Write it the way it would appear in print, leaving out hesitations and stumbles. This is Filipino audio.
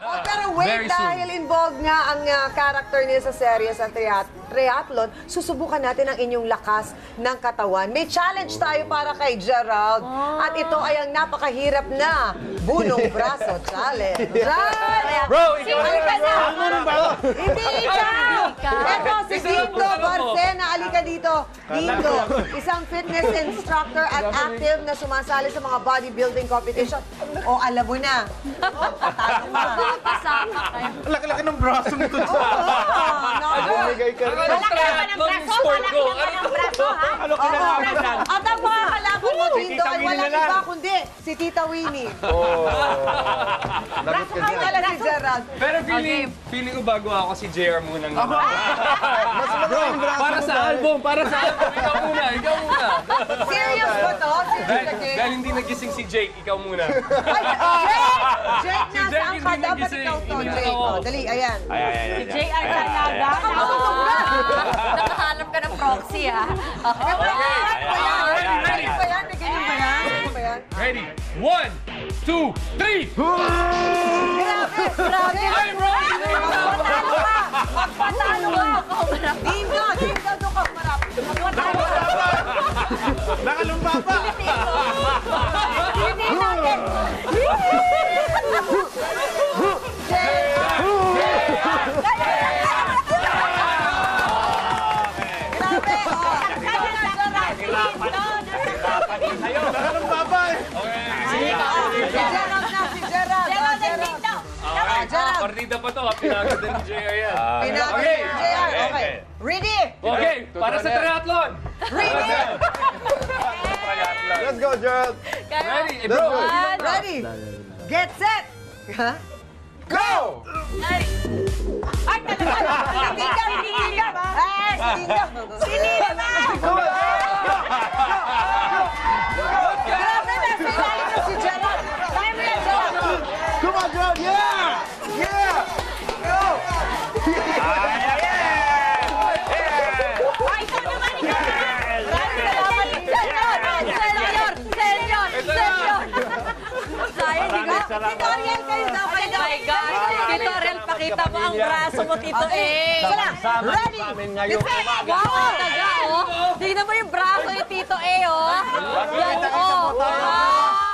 Pero wait, dahil involved nga ang character niya sa serye sa triathlon, susubukan natin ang inyong lakas ng katawan. May challenge tayo para kay Gerald. At ito ay ang napakahirap na bunong braso challenge. Right? Bro, Halika na! Hindi ikaw! Ito, si Dindo Barcena. Halika dito. Dindo, isang fitness instructor at active na sumasali sa mga bodybuilding competition. O, alam mo na. Patalo ka. Laki-laki ng braso mo to. Malaki Malaki naman ang braso, malaki naman ang braso, ha? Ano kinalaman yan? At ang mga kalaban mo, Dindo, ay walang iba kundi si Tita Winnie. Lagot ka dyan. Wala si Gerald. Pero feeling ko bago ako si JR muna ng para sa album, para sa album. Ikaw muna, ikaw muna. Serious ba to? Dahil hindi nagising si Jake, ikaw muna. Ay, Jake! Jake, nasa ang hindi ka. Dapat nagising. ikaw to, Hindi Jake. ako. O, dali, ayan. JR Talaga. Nakahanap ka ng proxy, ha? Ready ba yan? May ganyan ba yan? Ready ba yan? Ready? 1, 2, 3! Grabe! I'm rolling! Magpatalo ka! Dindo, doon ka marap. Nakalumba pa! Hindi natin! Nakalumba pa eh! Si Gerald na, si Gerald. Gerald. Partida pa to, pinagod ni JR yan. Pinagod Okay. si JR. Okay. Ready? Okay, para sa triathlon. Ready? Let's go, Gerald! Ready? Eh, bro. Ready? Get set! Go! Ay, talaga! Hindi ka! Eh, si Dindo. Sinila ba? Grabe na, sa ilalim na si Gerald. Time na, John! Come on, Gerald! Yeah! Yeah! Go! Ay, ikaw naman, ikaw naman! Senyor! Sayang, di ba? Tutorial kayo daw. Oh my gosh! Tutorial, pakita mo ang braso mo, Tito eh! Ready? Wow, taga, oh! Tingnan mo yung braso ni Tito eh, oh! Yan, oh! Wow!